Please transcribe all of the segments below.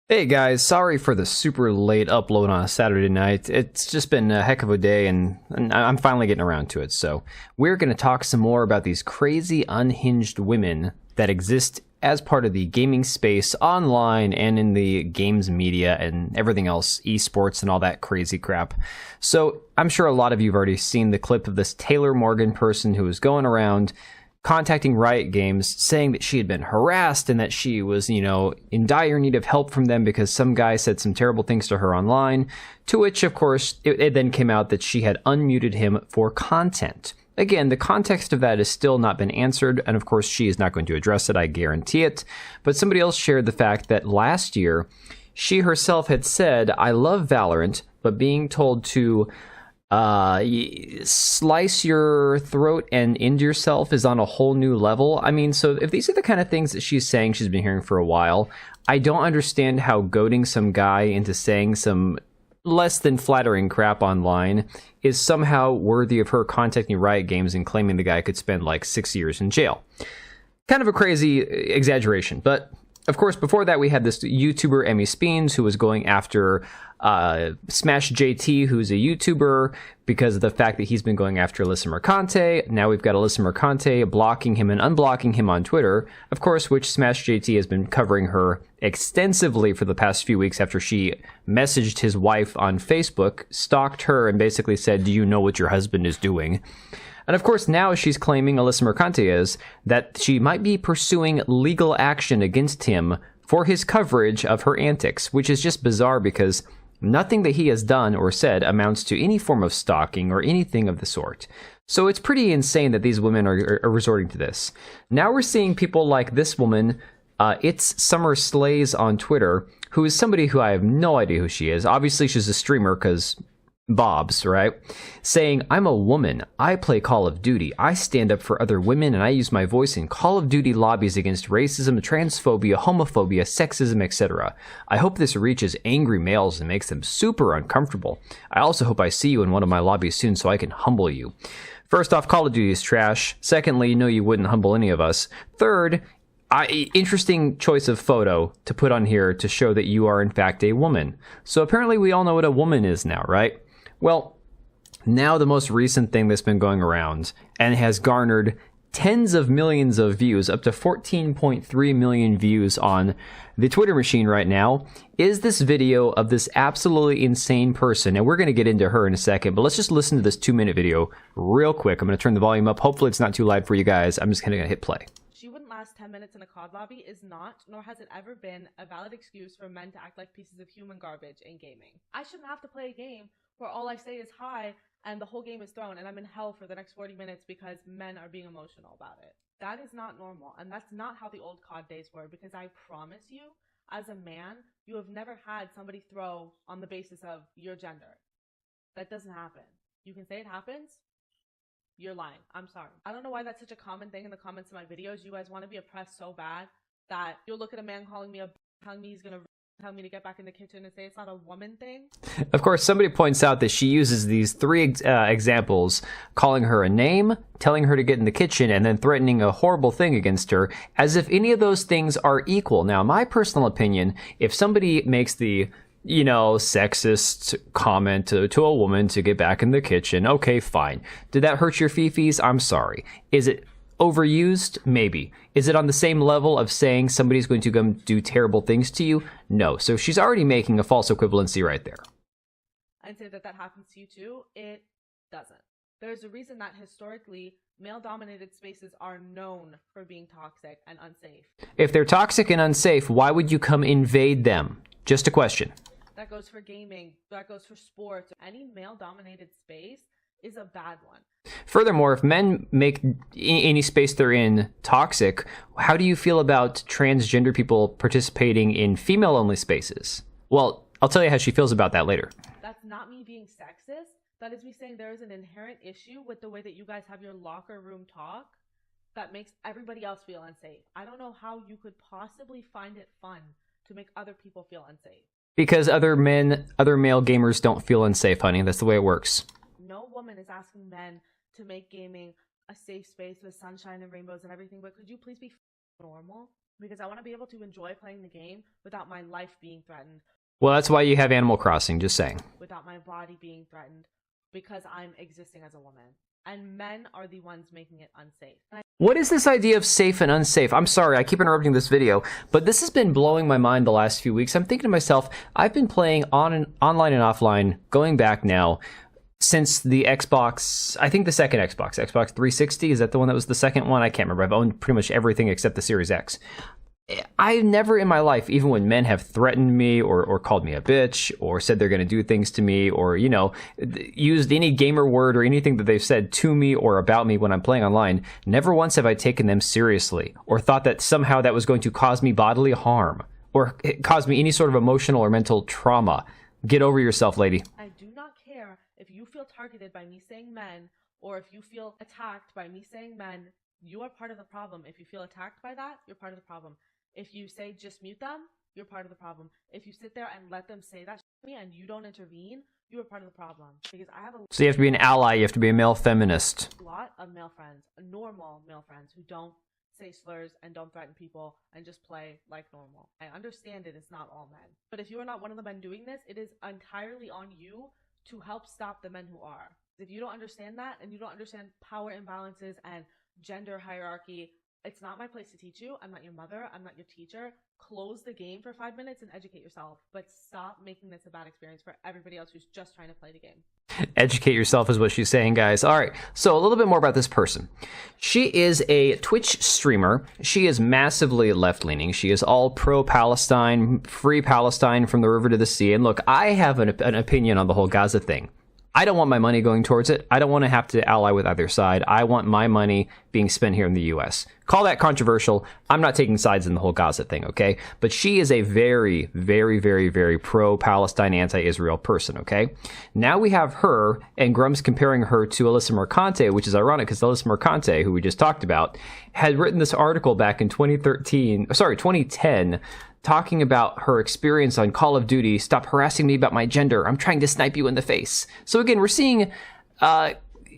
Hey guys, sorry for the super late upload on a Saturday night. It's just been a heck of a day and I'm finally getting around to it. So we're going to talk some more about these crazy unhinged women that exist as part of the gaming space online and in the games media and everything else, esports and all that crazy crap. So I'm sure a lot of you have already seen the clip of this Taylor Morgan person who was going around contacting Riot Games saying that she had been harassed and that she was, in dire need of help from them because some guy said some terrible things to her online, to which, of course, it then came out that she had unmuted him for content. Again, the context of that has still not been answered, and of course she is not going to address it, I guarantee it. But somebody else shared the fact that last year, she herself had said, "I love Valorant, but being told to slice your throat and end yourself is on a whole new level." I mean, so if these are the kind of things that she's saying she's been hearing for a while, I don't understand how goading some guy into saying some less than flattering crap online is somehow worthy of her contacting Riot Games and claiming the guy could spend like 6 years in jail. Kind of a crazy exaggeration, but of course, before that, we had this YouTuber, Emmy Speens, who was going after Smash JT, who's a YouTuber, because of the fact that he's been going after Alyssa Mercante. Now we've got Alyssa Mercante blocking him and unblocking him on Twitter, of course, which Smash JT has been covering her extensively for the past few weeks after she messaged his wife on Facebook, stalked her, and basically said, "Do you know what your husband is doing?" And of course, now she's claiming, Alyssa Mercante is, that she might be pursuing legal action against him for his coverage of her antics, which is just bizarre because nothing that he has done or said amounts to any form of stalking or anything of the sort. So it's pretty insane that these women are resorting to this. Now we're seeing people like this woman, It's Summer Slays on Twitter, who is somebody who I have no idea who she is. Obviously, she's a streamer because Bob's, right? Saying, "I'm a woman. I play Call of Duty. I stand up for other women and I use my voice in Call of Duty lobbies against racism, transphobia, homophobia, sexism, etc. I hope this reaches angry males and makes them super uncomfortable. I also hope I see you in one of my lobbies soon so I can humble you." First off, Call of Duty is trash. Secondly, no, you wouldn't humble any of us. Third, interesting choice of photo to put on here to show that you are in fact a woman. So apparently we all know what a woman is now, right? Well, now the most recent thing that's been going around and has garnered tens of millions of views, up to 14.3 million views on the Twitter machine right now, is this video of this absolutely insane person. And we're going to get into her in a second, but let's just listen to this 2-minute video real quick. I'm going to turn the volume up. Hopefully it's not too loud for you guys. I'm just going to hit play. She wouldn't last 10 minutes in a COD lobby is not, nor has it ever been, a valid excuse for men to act like pieces of human garbage in gaming. I shouldn't have to play a game where all I say is hi and the whole game is thrown and I'm in hell for the next 40 minutes because men are being emotional about it. That is not normal, and that's not how the old COD days were, because I promise you, as a man, you have never had somebody throw on the basis of your gender. That doesn't happen. You can say it happens. You're lying. I'm sorry. I don't know why that's such a common thing in the comments of my videos. You guys want to be oppressed so bad that you'll look at a man calling me a telling me he's gonna tell me to get back in the kitchen and say it's not a woman thing. Of course, somebody points out that she uses these three examples, calling her a name, telling her to get in the kitchen, and then threatening a horrible thing against her, as if any of those things are equal. Now, my personal opinion, if somebody makes the sexist comment to a woman to get back in the kitchen, okay, fine. Did that hurt your fifis? I'm sorry. Is it overused? Maybe. Is it on the same level of saying somebody's going to come do terrible things to you? No. So she's already making a false equivalency right there. I'd say that happens to you too. It doesn't. There's a reason that historically, male-dominated spaces are known for being toxic and unsafe. If they're toxic and unsafe, why would you come invade them? Just a question. That goes for gaming. That goes for sports. Any male-dominated space is a bad one. Furthermore, if men make any space they're in toxic, how do you feel about transgender people participating in female-only spaces? Well, I'll tell you how she feels about that later. That's not me being sexist. That is me saying there is an inherent issue with the way that you guys have your locker room talk that makes everybody else feel unsafe. I don't know how you could possibly find it fun to make other people feel unsafe. Because other male gamers don't feel unsafe, honey. That's the way it works. No woman is asking men to make gaming a safe space with sunshine and rainbows and everything, but could you please be normal? because I want to be able to enjoy playing the game without my life being threatened. Well, that's why you have Animal Crossing, just saying. Without my body being threatened, because I'm existing as a woman. And men are the ones making it unsafe. What is this idea of safe and unsafe? I'm sorry, I keep interrupting this video, but this has been blowing my mind the last few weeks. I'm thinking to myself, I've been playing online and offline, going back now, since the Xbox, I think the second Xbox 360, is that the one that was the second one? I can't remember. I've owned pretty much everything except the Series X. I've never in my life, even when men have threatened me or called me a bitch or said they're going to do things to me or, you know, used any gamer word or anything that they've said to me or about me when I'm playing online, never once have I taken them seriously or thought that somehow that was going to cause me bodily harm or cause me any sort of emotional or mental trauma. Get over yourself, lady. I do not care if you feel targeted by me saying men or if you feel attacked by me saying men. You are part of the problem. If you feel attacked by that, you're part of the problem. If you say just mute them, you're part of the problem. If you sit there and let them say that to me and you don't intervene, you are part of the problem. Because I have So you have to be an ally, you have to be a male feminist. A lot of male friends, normal male friends who don't say slurs and don't threaten people and just play like normal. I understand it, it's not all men. But if you are not one of the men doing this, it is entirely on you to help stop the men who are. If you don't understand that and you don't understand power imbalances and gender hierarchy, it's not my place to teach you. I'm not your mother. I'm not your teacher. Close the game for 5 minutes and educate yourself. But stop making this a bad experience for everybody else who's just trying to play the game. Educate yourself is what she's saying, guys. All right, so a little bit more about this person. She is a Twitch streamer. She is massively left-leaning. She is all pro-Palestine, free Palestine from the river to the sea. And look, I have an opinion on the whole Gaza thing. I don't want my money going towards it. I don't want to have to ally with either side. I want my money being spent here in the U.S. Call that controversial. I'm not taking sides in the whole Gaza thing, okay? But she is a very, very, very, very pro-Palestine, anti-Israel person, okay? Now we have her, and Grum's comparing her to Alyssa Mercante, which is ironic because Alyssa Mercante, who we just talked about, had written this article back in 2010, talking about her experience on Call of Duty. Stop harassing me about my gender. I'm trying to snipe you in the face. So again, we're seeing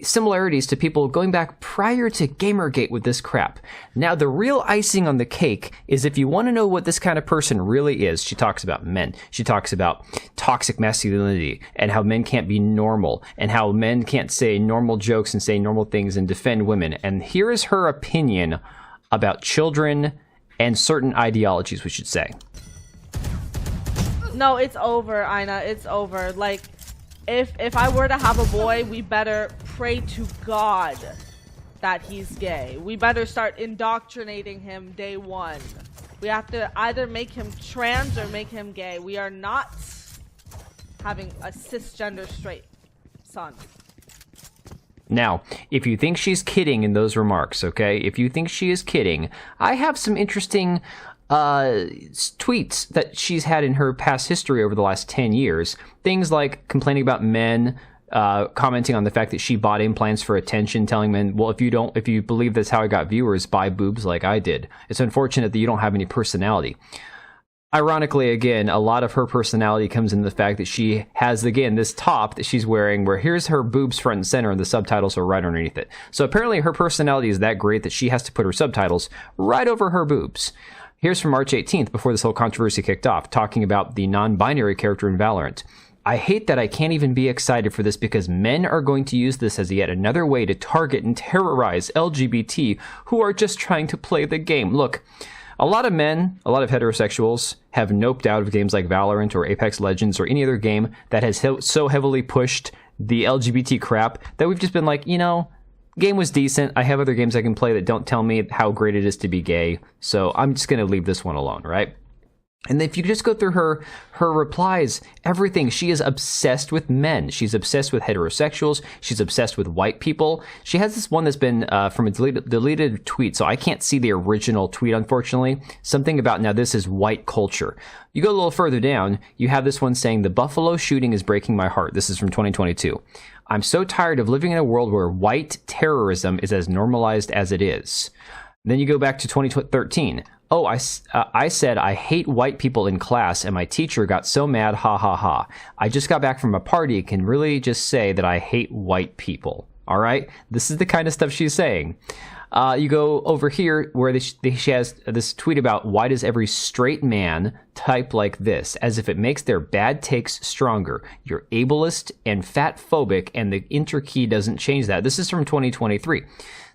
similarities to people going back prior to Gamergate with this crap. Now, the real icing on the cake is if you want to know what this kind of person really is, she talks about men. She talks about toxic masculinity and how men can't be normal and how men can't say normal jokes and say normal things and defend women. And here is her opinion about children and certain ideologies, we should say. No, it's over, Ina. It's over. Like, if I were to have a boy, we better pray to God that he's gay. We better start indoctrinating him day one. We have to either make him trans or make him gay. We are not having a cisgender straight son. Now, if you think she's kidding in those remarks, okay, if you think she is kidding, I have some interesting tweets that she's had in her past history over the last 10 years. Things like complaining about men, commenting on the fact that she bought implants for attention, telling men, well, if you believe that's how I got viewers, buy boobs like I did. It's unfortunate that you don't have any personality. Ironically, again, a lot of her personality comes in the fact that she has, again, this top that she's wearing where here's her boobs front and center and the subtitles are right underneath it. So apparently her personality is that great that she has to put her subtitles right over her boobs. Here's from March 18th, before this whole controversy kicked off, talking about the non-binary character in Valorant. I hate that I can't even be excited for this because men are going to use this as yet another way to target and terrorize LGBT who are just trying to play the game. Look, a lot of men, a lot of heterosexuals have noped out of games like Valorant or Apex Legends or any other game that has so heavily pushed the LGBT crap that we've just been like, you know, game was decent. I have other games I can play that don't tell me how great it is to be gay, so I'm just going to leave this one alone, right? And if you just go through her replies, everything, she is obsessed with men. She's obsessed with heterosexuals. She's obsessed with white people. She has this one that's been from a deleted tweet, so I can't see the original tweet, unfortunately. Something about, now this is white culture. You go a little further down, you have this one saying, the Buffalo shooting is breaking my heart. This is from 2022. I'm so tired of living in a world where white terrorism is as normalized as it is. Then you go back to 2013. Oh, I said I hate white people in class, and my teacher got so mad, ha ha ha. I just got back from a party, can really just say that I hate white people. All right? This is the kind of stuff she's saying. You go over here where she has this tweet about why does every straight man type like this, as if it makes their bad takes stronger. You're ableist and fat phobic, and the enter key doesn't change that. This is from 2023.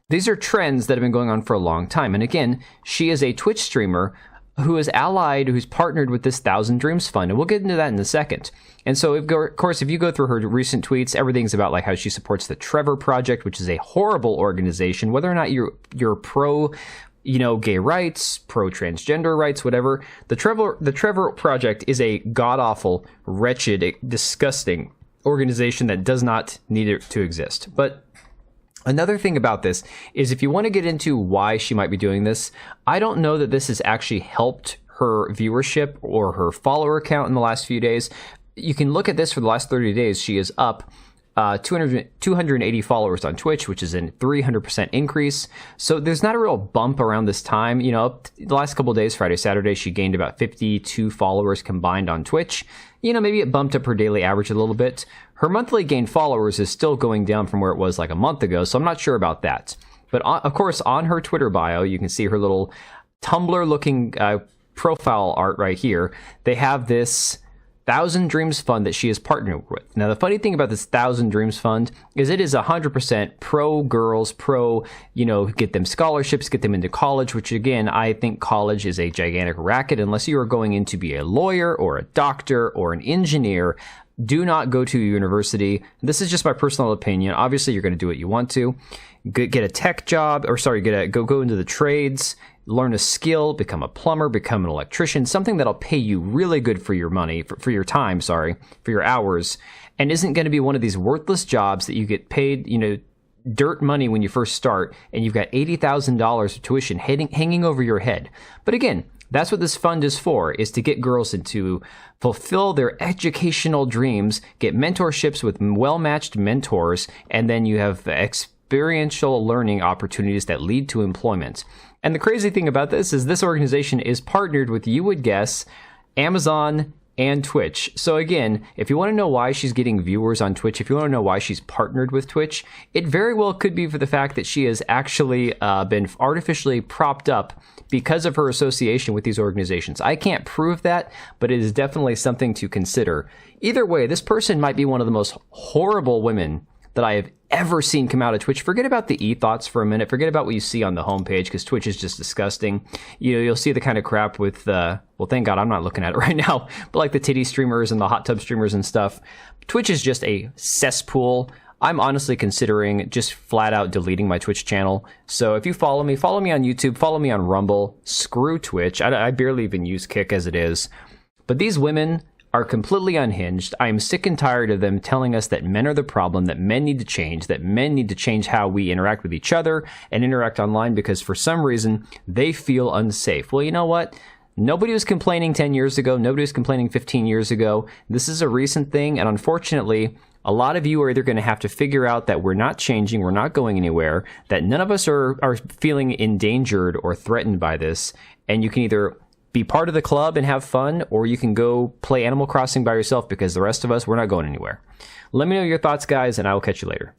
These are trends that have been going on for a long time. And again, she is a Twitch streamer who is allied, who's partnered with this Thousand Dreams Fund. And we'll get into that in a second. And so, of course, if you go through her recent tweets, everything's about like how she supports the Trevor Project, which is a horrible organization. Whether or not you're pro, gay rights, pro transgender rights, whatever, the Trevor Project is a god-awful, wretched, disgusting organization that does not need it to exist. But another thing about this is if you want to get into why she might be doing this, I don't know that this has actually helped her viewership or her follower count in the last few days. You can look at this for the last 30 days. She is up 280 followers on Twitch, which is a 300% increase. So there's not a real bump around this time. The last couple of days, Friday, Saturday, she gained about 52 followers combined on Twitch. Maybe it bumped up her daily average a little bit. Her monthly gained followers is still going down from where it was like a month ago, so I'm not sure about that. But of course, on her Twitter bio, you can see her little Tumblr-looking profile art right here. They have this Thousand Dreams Fund that she has partnered with. Now, the funny thing about this Thousand Dreams Fund is it is 100% pro girls, pro, get them scholarships, get them into college, which again, I think college is a gigantic racket. Unless you are going in to be a lawyer or a doctor or an engineer, do not go to university. This is just my personal opinion. Obviously, you're going to do what you want to. Get a tech job, go into the trades, learn a skill, become a plumber, become an electrician, something that'll pay you really good for your money, for your time, for your hours, and isn't going to be one of these worthless jobs that you get paid, dirt money when you first start, and you've got $80,000 of tuition hanging over your head. But again, that's what this fund is for, is to get girls into fulfill their educational dreams, get mentorships with well-matched mentors, and then you have experiential learning opportunities that lead to employment. And the crazy thing about this is this organization is partnered with, you would guess, Amazon and Twitch. So again, if you want to know why she's getting viewers on Twitch, if you want to know why she's partnered with Twitch, it very well could be for the fact that she has actually been artificially propped up because of her association with these organizations. I can't prove that, but it is definitely something to consider. Either way, this person might be one of the most horrible women that I have ever seen come out of Twitch. Forget about the e-thoughts for a minute. Forget about what you see on the homepage, because Twitch is just disgusting. You'll see the kind of crap with, well, thank God I'm not looking at it right now, but like the titty streamers and the hot tub streamers and stuff. Twitch is just a cesspool. I'm honestly considering just flat out deleting my Twitch channel. So if you follow me on YouTube, follow me on Rumble. Screw Twitch. I barely even use Kick as it is. But these women are completely unhinged. I am sick and tired of them telling us that men are the problem, that men need to change how we interact with each other and interact online, because for some reason they feel unsafe. Well, you know what? Nobody was complaining 10 years ago. Nobody was complaining 15 years ago. This is a recent thing, and unfortunately, a lot of you are either going to have to figure out that we're not changing, we're not going anywhere, that none of us are feeling endangered or threatened by this, and you can either be part of the club and have fun, or you can go play Animal Crossing by yourself, because the rest of us, we're not going anywhere. Let me know your thoughts, guys, and I will catch you later.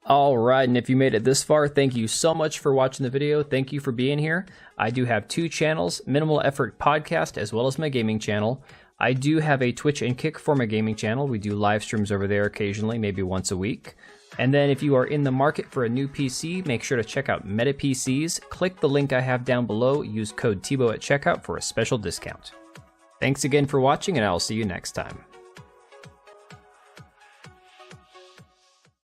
All right, and if you made it this far, thank you so much for watching the video. Thank you for being here. I do have two channels, Minimal Effort Podcast, as well as my gaming channel. I do have a Twitch and Kick for my gaming channel. We do live streams over there occasionally, maybe once a week. And then if you are in the market for a new PC, make sure to check out Meta PCs. Click the link I have down below. Use code TBO at checkout for a special discount. Thanks again for watching, and I'll see you next time.